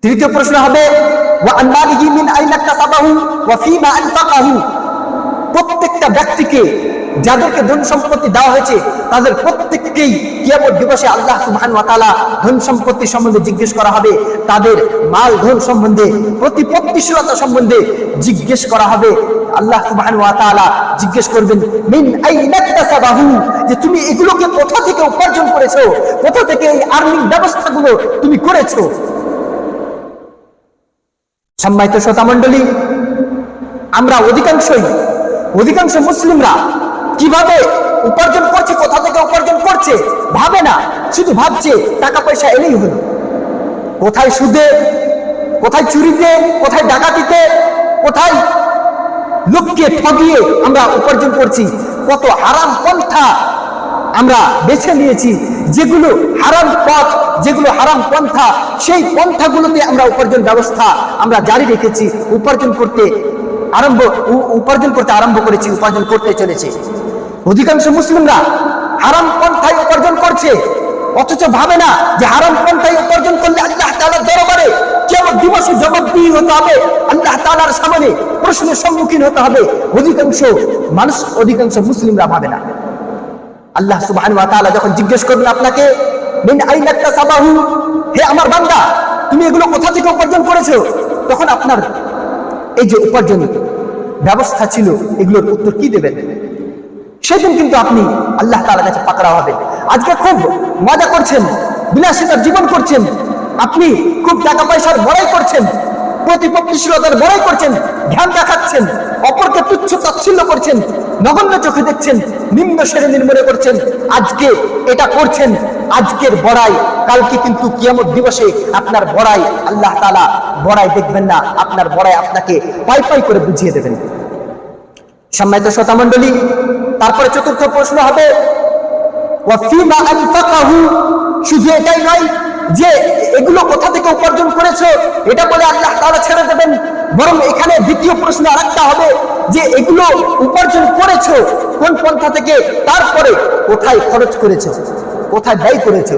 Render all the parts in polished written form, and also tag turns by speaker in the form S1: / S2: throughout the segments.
S1: তৃতীয় প্রশ্ন হবে ওয়া আন মালিহি মিন আইনা কাসাবাহু ওয়া ফীমা আনফাকাহু। প্রত্যেকটা ব্যক্তিকে যাদেরকে ধন সম্পত্তি দেওয়া হয়েছে তাদের প্রত্যেককেই কিয়ামত দিবসে আল্লাহ সুবহানাহু ওয়া তাআলা ধন সম্পত্তি সম্বন্ধে জিজ্ঞেস করা হবে, তাদের মাল ধন সম্বন্ধে, প্রতিপত্তিশীলতা সম্বন্ধে জিজ্ঞেস করা হবে। আল্লাহ সুবহানাহু ওয়া তাআলা জিজ্ঞেস করবেন মিন আইনা কাসাবাহু, যে তুমি এগুলোকে কোথা থেকে উপার্জন করেছো, কোথা থেকে এই আর্নিং ব্যবস্থাগুলো তুমি করেছো। সম্মানিত শ্রোতা মণ্ডলী, আমরা অধিকাংশ মুসলিমরা কিভাবে উপার্জন করছে, কোথা থেকে উপার্জন করছে ভাবে না, শুধু ভাবছে টাকা পয়সা এলেই হলো। কোথায় সুদে, কোথায় চুরিতে, কোথায় ডাকাতিতে, কোথায় লোককে ঠগিয়ে আমরা উপার্জন করছি। কত হারাম পন্থা আমরা বেছে নিয়েছি, যেগুলো হারাম পথ, যেগুলো হারাম পন্থা, সেই পন্থাগুলোতে আমরা উপার্জন ব্যবস্থা আমরা জারি রেখেছি, উপার্জন করতে আরম্ভ করেছি, উপার্জন করতে চলেছে। অধিকাংশ মুসলিমরা হারাম পন্থায় উপার্জন করছে, অথচ ভাবে না যে হারাম পন্থায় উপার্জন করলে আল্লাহ তাআলার দরবারে কিয়ামত দিবসে জবাবদিহি হতে হবে, আল্লাহ তাআলার সামনে প্রশ্নের সম্মুখীন হতে হবে। অধিকাংশ মুসলিমরা ভাবে না। আল্লাহ সুবহানাহু ওয়া তাআলা যখন জিজ্ঞেস করবেন আপনাকে মিন আইনা কাসাবাহু, হে আমার বান্দা তুমি এগুলো কোথা থেকে উপার্জন করেছো, তখন আপনার এই যে উপার্জন ব্যবস্থা ছিল এগুলোর উত্তর কি দেবেন? সেদিন কিন্তু আপনি আল্লাহ তাআলার কাছে পাকড়াও হবেন। আজকে খুব মজা করছেন, বিলাসিতার জীবন করছেন, আপনি খুব টাকা পয়সার বড়াই করছেন, প্রতিপত্তিশীলতার বড়াই করছেন, ধ্যান দেখাচ্ছেন, অপরকে তুচ্ছ তাচ্ছিল্য করছেন, নগণ্য চোখে দেখছেন, নিম্ন শ্রেণী নির্মূলে করছেন। আজকে এটা করছেন, আজকের বড়াই কালকে কিন্তু কিয়ামত দিবসে আপনার বড়াই আল্লাহ তাআলা বড়াই দেখবেন না, আপনার বড়াই আপনাকে পাই পাই করে বুঝিয়ে দেবেন। সম্মানিত শ্রোতা মণ্ডলী, তারপরে চতুর্থ প্রশ্ন হবে ওয়া ফীমা আনফাকাহু। শুধু এটাই নয় যে এগুলো কোথা থেকে উপার্জন করেছো এটা বলে আল্লাহ তাআলা ছেড়ে দেবেন, বরং এখানে দ্বিতীয় প্রশ্ন আরেকটা হবে যে এগুলো উপার্জন করেছো কোন পন্থা থেকে, তারপরে কোথায় খরচ করেছো, কোথায় ব্যয় করেছো।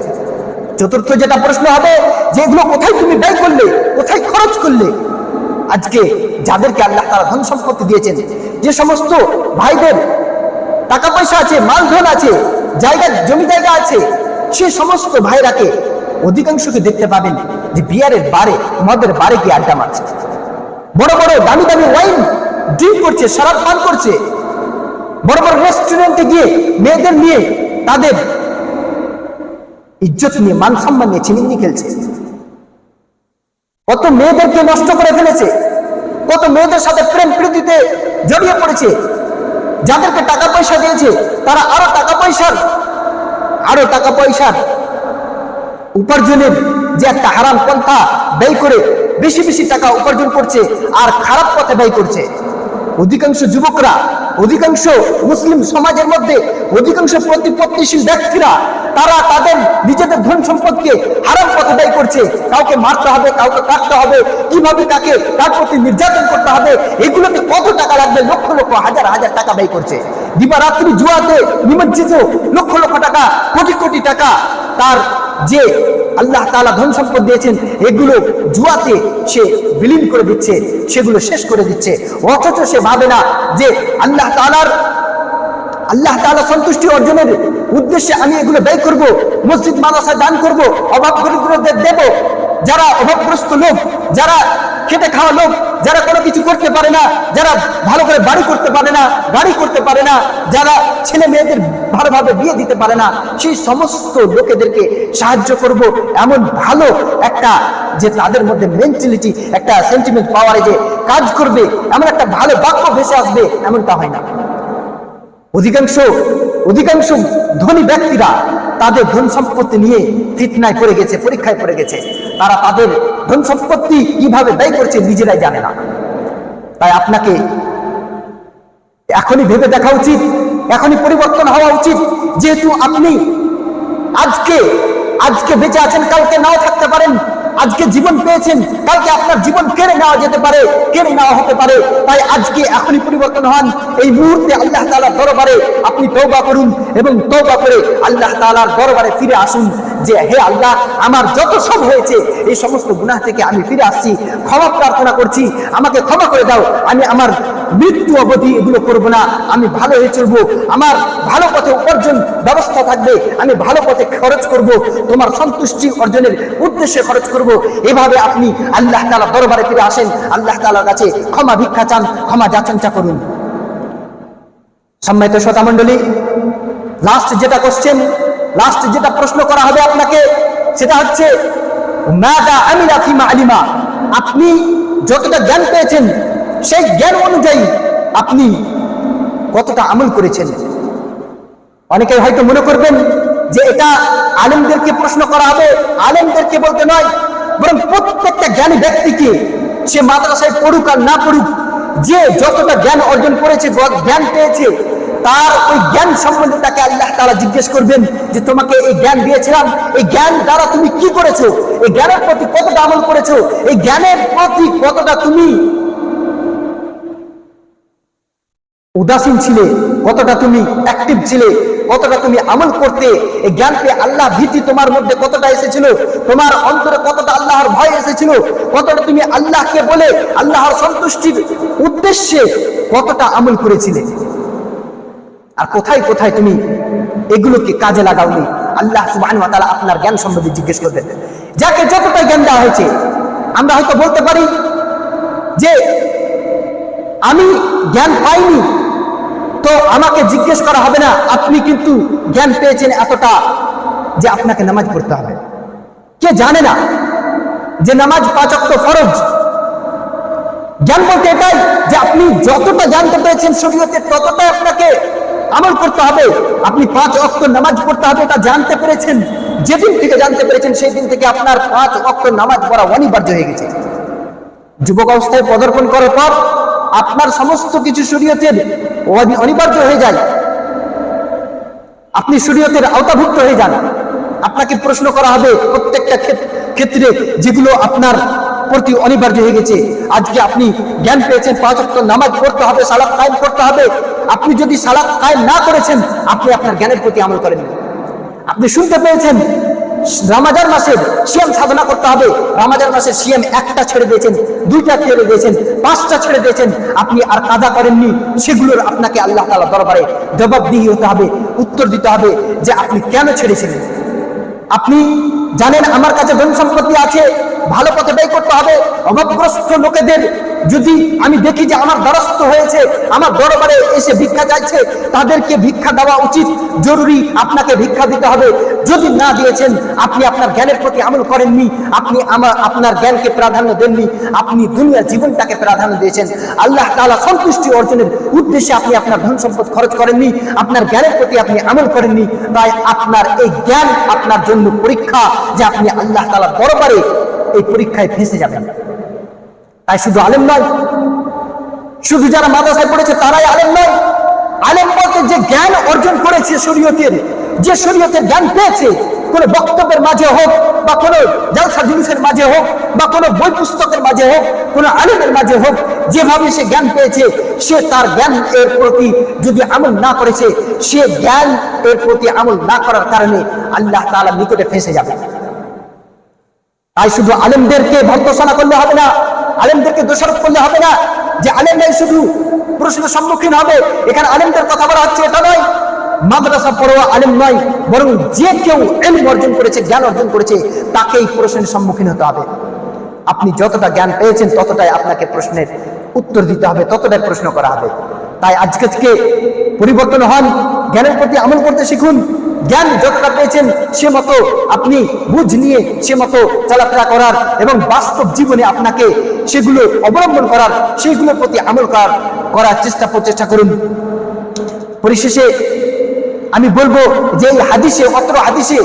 S1: চতুর্থ যেটা প্রশ্ন হবে যে এগুলো কোথায় তুমি ব্যয় করলে, কোথায় খরচ করলে। আজকে যাদেরকে আল্লাহ তাআলা ধন সম্পত্তি দিয়েছেন, যে সমস্ত ভাইদের টাকা পয়সা আছে, মালধন আছে, জমি জায়গা আছে, সে সমস্ত ভাইরাকে অধিকাংশকে দেখতে পাবেন যে বিয়ারের বারে, মদের বারে গিয়ে আড্ডা মারছে, বড় বড় দামি দামি ওয়াইন ড্রিঙ্ক করছে, শরাব পান করছে, বড় বড় রেস্টুরেন্টে গিয়ে মেয়েদের নিয়ে তাদের ইজ্জত নিয়ে, মান সম্মান নিয়ে ছিনিমিনি খেলছে। কত মেয়েদেরকে নষ্ট করে ফেলেছে, কত মেয়েদের সাথে প্রেম প্রীতিতে জড়িয়ে পড়েছে। যাদেরকে টাকা পয়সা দিয়েছে তারা আরো টাকা পয়সার উপার্জনের যে একটা হারাম পন্থা ব্যয় করে বেশি বেশি টাকা উপার্জন করছে আর খারাপ পথে ব্যয় করছে। অধিকাংশ যুবকরা, অধিকাংশ মুসলিম সমাজের মধ্যে অধিকাংশ প্রতিপত্তিশীল ব্যক্তিরা তারা তাদের নিজেদের ধন সম্পদকে হারাম পথে ব্যয় করছে। কাউকে মারতে হবে, কাউকে কাটতে হবে, কিভাবে তাকে তার প্রতি নির্যাতন করতে হবে, এগুলোতে কত টাকা লাগবে, লক্ষ লক্ষ হাজার হাজার টাকা ব্যয় করছে। দিবারাত্রি জুয়াতে নিমজ্জিত লক্ষ লক্ষ টাকা, কোটি কোটি টাকা তার যে আল্লাহ তাআলা ধন সম্পদ দিয়েছেন এগুলো জুয়াতে সে বিলীন করে দিচ্ছে, সেগুলো শেষ করে দিচ্ছে। অথচ সে ভাবে না যে আল্লাহ তাআলা সন্তুষ্টি অর্জনের উদ্দেশ্যে আমি এগুলো ব্যয় করব, মসজিদ মাদ্রাসায় দান করব, অভাব দরিদ্রদের দেব। যারা অভাবগ্রস্ত লোক, যারা খেটে খাওয়া লোক, যারা কোনো কিছু করতে পারে না, যারা ভালো করে বাড়ি করতে পারে না, গাড়ি করতে পারে না, যারা ছেলে মেয়েদের ভালোভাবে বিয়ে দিতে পারে না, সেই সমস্ত লোকেদেরকে সাহায্য করব। এমন ভালো একটা যে তাদের মধ্যে মেন্টালিটি, একটা সেন্টিমেন্ট পাওয়ারে যে কাজ করবে, এমন একটা ভালো বাক্য ভেসে আসবে, এমনটা হয় না। অধিকাংশ ধনী ব্যক্তিরা তাদের ধন সম্পত্তি নিয়ে ফিতনায় পড়ে গেছে, পরীক্ষায় পড়ে গেছে। তারা তাদের ধন সম্পত্তি কিভাবে ব্যয় করছে নিজেরাই জানে না। তাই আপনাকে এখনই ভেবে দেখা উচিত, এখনই পরিবর্তন হওয়া উচিত। যেহেতু আপনি আজকে বেঁচে আছেন, কালকে নাও থাকতে পারেন। আজকে জীবন পেয়েছেন, কালকে আপনার জীবন কেড়ে নেওয়া যেতে পারে, কেড়ে নেওয়া হতে পারে। তাই আজকে এখনই পরিবর্তন হন। এই মুহূর্তে আল্লাহ তাআলার দরবারে আপনি তওবা করুন এবং তওবা করে আল্লাহ তাআলার দরবারে ফিরে আসুন। যে হে আল্লাহ, আমার যত সব হয়েছে এই সমস্ত গুনাহ থেকে আমি ফিরে আসছি, ক্ষমা প্রার্থনা করছি, আমাকে ক্ষমা করে দাও। আমি আমার মৃত্যু অবধি এগুলো করব না, আমি ভালো হয়ে চলবো, আমার ভালো পথে উপার্জন ব্যবস্থা থাকবে, আমি ভালো পথে খরচ করব, তোমার সন্তুষ্টি অর্জনের উদ্দেশ্যে খরচ করব। এভাবে আপনি আল্লাহ তাআলার দরবারে ফিরে আসেন, আল্লাহ তাআলার কাছে ক্ষমা ভিক্ষা চান, ক্ষমা যাচনা করুন। সম্মানিত শ্রোতা মণ্ডলী, লাস্ট যেটা কোশ্চেন, লাস্ট যেটা প্রশ্ন করা হবে আপনাকে, সেটা হচ্ছে মাযা আমিলা ফিমা আলিমা। আপনি যতটা জ্ঞান পেয়েছেন সেই জ্ঞান অনুযায়ী আপনি কতটা আমল করেছেন। অনেকে হয়তো মনে করবেন যে এটা আলেমদেরকে প্রশ্ন করা হবে, আলেমদেরকে বলতে নয়, বরং প্রত্যেকটা জ্ঞানী ব্যক্তিকে, সে মাদ্রাসায় পড়ুক আর না পড়ুক, যে যতটা জ্ঞান অর্জন করেছে, জ্ঞান পেয়েছে, তার ওই জ্ঞান সম্বন্ধে তাকে আল্লাহ তাআলা জিজ্ঞেস করবেন যে তোমাকে এই জ্ঞান দিয়েছিলাম, এই জ্ঞান দ্বারা তুমি কি করেছো, এই জ্ঞানের প্রতি কতটা আমল করেছো, এই জ্ঞানের প্রতি কতটা তুমি উদাসীন ছিলে, কতটা তুমি অ্যাক্টিভ ছিলে, কতটা তুমি আমল করতে, এই জ্ঞান পেয়ে আল্লাহ ভীতি তোমার মধ্যে কতটা এসেছিল, তোমার অন্তরে কতটা আল্লাহর ভয় এসেছিল, কতটা তুমি আল্লাহকে বলে আল্লাহর সন্তুষ্টির উদ্দেশ্যে কতটা আমল করেছিলে, আর কোথায় কোথায় তুমি এগুলোকে কাজে লাগাওনি। আল্লাহ সুবহানাহু ওয়া তাআলা আপনার জ্ঞান সম্বন্ধে জিজ্ঞেস করবেন। যাকে যতটা জ্ঞান দেওয়া হয়েছে, আমরা হয়তো বলতে পারি যে আমি জ্ঞান পাইনি, তো আমাকে জিজ্ঞেস করা হবে না, আপনি কিন্তু জ্ঞান পেয়েছেন এতটা যে আপনাকে নামাজ পড়তে হবে। কে জানে না যে নামাজ 5 ওয়াক্ত ফরজ? জ্ঞান বলতে এটাই যে আপনি যতটা জানতে পেরেছেন শরীয়তে, ততটাই আপনাকে আমল করতে হবে। আপনি 5 ওয়াক্ত নামাজ পড়তে হবে এটা জানতে পেরেছেন, যেদিন থেকে জানতে পেরেছেন সেই দিন থেকে আপনার 5 ওয়াক্ত নামাজ পড়া অনিবার্য হয়ে গেছে। যুবক অবস্থায় পদার্পণ করার পর আপনার সমস্ত কিছু শরীয়তের অনিবার্য হয়ে যায়, আপনি শরীয়তের আওতাভুক্ত হয়ে যান। আপনাকে প্রশ্ন করা হবে প্রত্যেকটা ক্ষেত্রে যেগুলো আপনার প্রতি অনিবার্য হয়ে গেছে। আজকে আপনি জ্ঞান পেয়েছেন 5 ওয়াক্ত নামাজ পড়তে হবে, সালাত কায়েম করতে হবে। আপনি যদি সালাত কায়েম না করেছেন, আপনি আপনার জ্ঞানের প্রতি আমল করেননি। আপনি শুনতে পেয়েছেন রমজান মাসের সিয়াম সাধনা করতে হবে, রমজান মাসের সিয়াম 1টা ছেড়ে দিয়েছেন, 2টা ছেড়ে দিয়েছেন, 5টা ছেড়ে দিয়েছেন, আপনি আর কাজা করেননি। সেগুলোর আপনাকে আল্লাহ তাআলার দরবারে জবাবদিহি হতে হবে, উত্তর দিতে হবে যে আপনি কেন ছেড়েছিলেন। আপনি জানেন আমার কাছে ধন সম্পত্তি আছে, ভালো পথে ব্যয় করতে হবে। অভাবগ্রস্ত লোকেদের যদি আমি দেখি যে আমার দ্বারস্থ হয়েছে, আমার দরবারে এসে ভিক্ষা চাইছে, তাদেরকে ভিক্ষা দেওয়া উচিত, জরুরি, আপনাকে ভিক্ষা দিতে হবে। যদি না দিয়েছেন, আপনি আপনার জ্ঞানের প্রতি আমল করেননি, আপনি আপনার জ্ঞানকে প্রাধান্য দেননি, আপনি দুনিয়ার জীবনটাকে প্রাধান্য দিয়েছেন। আল্লাহ তাআলা সন্তুষ্টি অর্জনের উদ্দেশ্যে আপনি আপনার ধন সম্পদ খরচ করেননি, আপনার জ্ঞানের প্রতি আপনি আমল করেননি। তাই আপনার এই জ্ঞান আপনার জন্য পরীক্ষা, যে আপনি আল্লাহ তাআলার দরবারে এই পরীক্ষায় ফেঁসে যাবেন। তাই শুধু আলেম নয়, শুধু যারা মাদ্রাসায় পড়েছে তারাই আলেম নয়। আলেম বলতে যে জ্ঞান অর্জন করেছে শরীয়তের, যে শরীয়তের জ্ঞান পেয়েছে, কোনো বক্তব্যের মাঝে হোক বা কোনো জলসা জুলুসের মাঝে হোক বা কোনো বই পুস্তকের মাঝে হোক, কোনো আলেমের মাঝে হোক, যেভাবে সে জ্ঞান পেয়েছে, সে তার জ্ঞান এর প্রতি যদি আমল না করেছে, সে জ্ঞান এর প্রতি আমল না করার কারণে আল্লাহ তাআলার নিকটে ফেঁসে যাবে। তাই শুধু আলেমদেরকে ভর্ৎসনা করলে হবে না, আলেমদেরকে দোষারোপ করলে হবে না যে আলেমরাই শুধু প্রশ্নের সম্মুখীন হবে। এখানে আলেমদের কথা বলা হচ্ছে এটা নয়, মাদ্রাসা পড়ুয়া আলেম নয়, বরং যে কেউ ইলম অর্জন করেছে, জ্ঞান অর্জন করেছে, তাকেই প্রশ্নের সম্মুখীন হতে হবে। আপনি যতটা জ্ঞান পেয়েছেন ততটাই আপনাকে প্রশ্নের উত্তর দিতে হবে, ততটাই প্রশ্ন করা হবে। তাই আজকে থেকে পরিবর্তন হন, জ্ঞানের প্রতি আমল করতে শিখুন। জ্ঞান যতটা পেয়েছেন সে মতো আপনি বুঝ নিয়ে সে মতো চলাফেরা করার এবং বাস্তব জীবনে আপনাকে সেগুলো অবলম্বন করার, সেইগুলোর প্রতি আমল করার প্রচেষ্টা করুন। পরিশেষে আমি বলবো যে এই হাদিসে, অত্র হাদিসে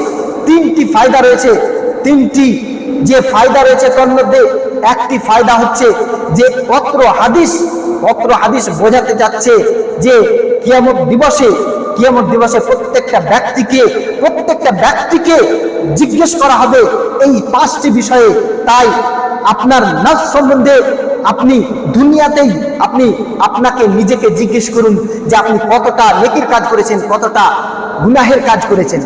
S1: 3টি ফায়দা রয়েছে। 3টি যে ফায়দা রয়েছে তার মধ্যে একটি ফায়দা হচ্ছে যে অত্র হাদিস বোঝাতে যাচ্ছে যে কিয়ামত দিবসে প্রত্যেকটা ব্যক্তিকে জিজ্ঞেস করা হবে এই 5টি বিষয়ে। তাই আপনার নফস সম্বন্ধে আপনি দুনিয়াতেই আপনাকে নিজেকে জিজ্ঞেস করুন যে আপনি কতটা নেকির কাজ করেছেন, কতটা গুনাহের কাজ করেছেন।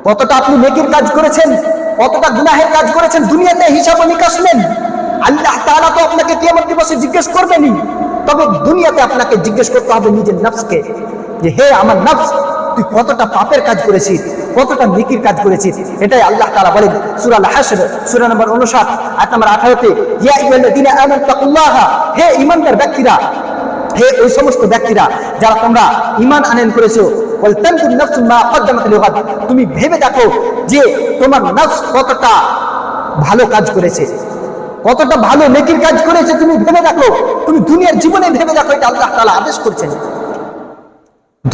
S1: কতটা আপনি নেকির কাজ করেছেন, কতটা গুনাহের কাজ করেছেন, দুনিয়াতে হিসাব নিকাশ নেন। আল্লাহ তাআলা তো আপনাকে কিয়ামত দিবসে জিজ্ঞেস করবেনই, তবে দুনিয়াতে আপনাকে জিজ্ঞেস করতে হবে নিজের নফসকে, যে হে আমার নফস, তুই কতটা পাপের কাজ করেছিস, কতটা নেকির কাজ করেছিস। এটাই আল্লাহ তাআলা বলেন সূরা আল হাশর সূরা নম্বর 59 আয়াত নম্বর 18-তে, ইয়া আইয়ুহাল্লাযীনা আমানু তাকুল্লাহা, হে ঈমানদার ব্যক্তিরা, হে ওই সমস্ত ব্যক্তিরা যারা তোমরা ঈমান আনয়ন করেছো, ওয়ালতানজুর নাফসুম মা কদ্দামাত লিগাদ, তুমি ভেবে দেখো যে তোমার নফস কতটা ভালো কাজ করেছে, কতটা ভালো নেকির কাজ করেছে, তুমি ভেবে দেখো। তুমি দুনিয়ার জীবনে ভেবে দেখো, এটা আল্লাহ তাআলা আদেশ করছেন।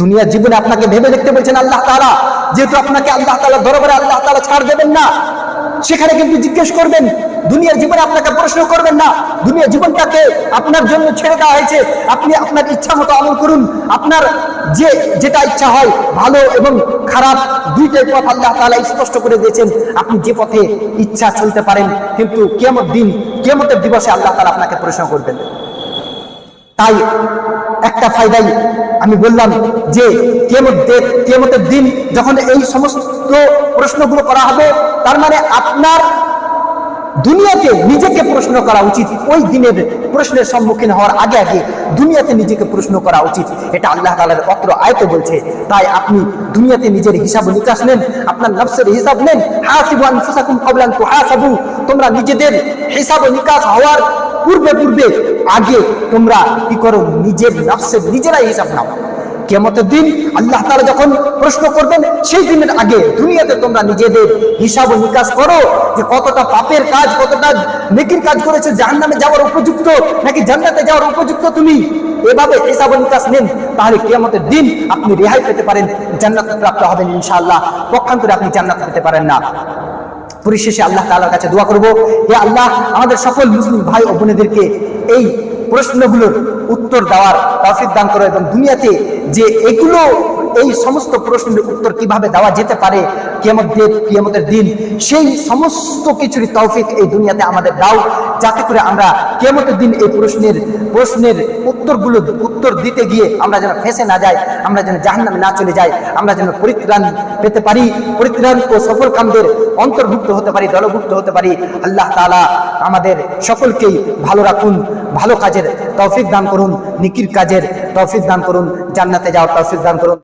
S1: দুনিয়ার জীবনে আপনাকে ভেবে দেখতে বলছেন আল্লাহ তাআলা, যেহেতু আপনাকে আল্লাহ তাআলা দরবারে আল্লাহ তাআলা ছাড় দেবেন না, সেখানে কিন্তু জিজ্ঞেস করবেন। দুনিয়ার জীবনে আপনাকে প্রশ্ন করবেন না, দুনিয়ার জীবনটাকে আপনার জন্য ছেড়ে দেওয়া হয়েছে, আপনি আপনার ইচ্ছা মতো আমল করুন, আপনার যেটা ইচ্ছা হয়, ভালো এবং খারাপ দুইটাই পথ আল্লাহ তাআলা স্পষ্ট করে দিয়েছেন, আপনি যে পথে ইচ্ছা চলতে পারেন। কিন্তু কিয়ামতের দিবসে আল্লাহ তাআলা আপনাকে প্রশ্ন করবেন। তাই একটা ফায়দাই আমি বললাম যে কিয়ামতের দিন যখন এই সমস্ত প্রশ্নগুলো করা হবে, তার মানে আপনার দুনিয়াতে নিজেকে প্রশ্ন করা উচিত। ওই দিনের প্রশ্নের সম্মুখীন হওয়ার আগে আগে দুনিয়াতে নিজেকে প্রশ্ন করা উচিত, এটা আল্লাহ তাআলার অত্র আয়াতে বলছে। তাই আপনি দুনিয়াতে নিজের হিসাব নিকাশ নেন, আপনার নফসের হিসাব নেন। হাসিবু আনফুসাকুম ক্বাবলা আন তুহাসাবু, তোমরা নিজেদের হিসাব নিকাশ হওয়ার পূর্বে আগে তোমরা কি করো, নিজের নফসের নিজেরাই হিসাব নাও। কিয়ামতের দিন আল্লাহ তাআলা যখন প্রশ্ন করবেন, সেই দিনের আগে দুনিয়াতে তোমরা নিজেদের হিসাব নিকাশ করো, যে কতটা পাপের কাজ, কতটা নেকির কাজ করেছে, জাহান্নামে যাওয়ার উপযুক্ত নাকি জান্নাতে যাওয়ার উপযুক্ত, তুমি এভাবে হিসাব নিকাশ নেন। তাহলে কিয়ামতের দিন আপনি রেহাই পেতে পারেন, জান্নাত প্রাপ্ত হবেন ইনশাআল্লাহ। পক্ষান্তরে আপনি জান্নাত পেতে পারেন না। পরিশেষে আল্লাহ তাআলার কাছে দোয়া করব, হে আল্লাহ, আমাদের সকল মুসলিম ভাই ও বোনেদেরকে এই প্রশ্নগুলোর উত্তর দেওয়ার তৌফিক দান করো, এবং দুনিয়াতে যে এই সমস্ত প্রশ্নের উত্তর কিভাবে দেওয়া যেতে পারে কিয়ামতের দিন, সেই সমস্ত কিছুরই তৌফিক এই দুনিয়াতে আমাদের দাও, যাতে করে আমরা কিয়ামতের দিন এই প্রশ্নের উত্তর দিতে গিয়ে আমরা যেন ফেঁসে না যাই, আমরা যেন জাহান্নামে না চলে যাই, আমরা যেন পরিত্রাণ পেতে পারি, পরিত্রাণ ও সফলকামদের অন্তর্ভুক্ত হতে পারি, দলভুক্ত হতে পারি। আল্লাহ তাআলা আমাদের সকলকেই ভালো রাখুন, ভালো কাজের তৌফিক দান করুন, নেকির কাজের তৌফিক দান করুন, জান্নাতে যাওয়ার তৌফিক দান করুন।